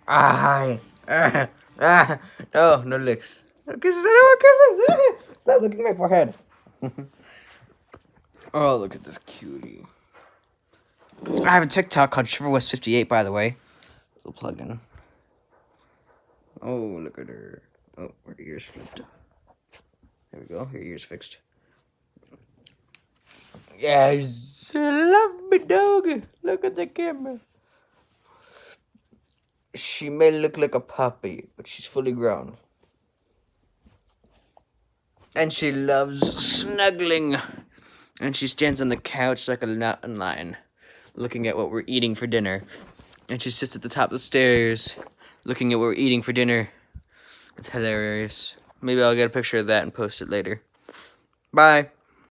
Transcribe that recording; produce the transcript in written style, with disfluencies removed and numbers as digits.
Hi. No, no licks. No kisses. I don't want kisses. Stop looking at my forehead. Oh, look at this cutie. I have a TikTok called ShiverWest58, by the way. Little plug-in. Oh, look at her. Oh, her ears flipped. There we go. Her ears fixed. Yes, love me, dog. Look at the camera. She may look like a puppy, but she's fully grown. And she loves snuggling. And she stands on the couch like a mountain lion, looking at what we're eating for dinner. And she sits at the top of the stairs, looking at what we're eating for dinner. It's hilarious. Maybe I'll get a picture of that and post it later. Bye.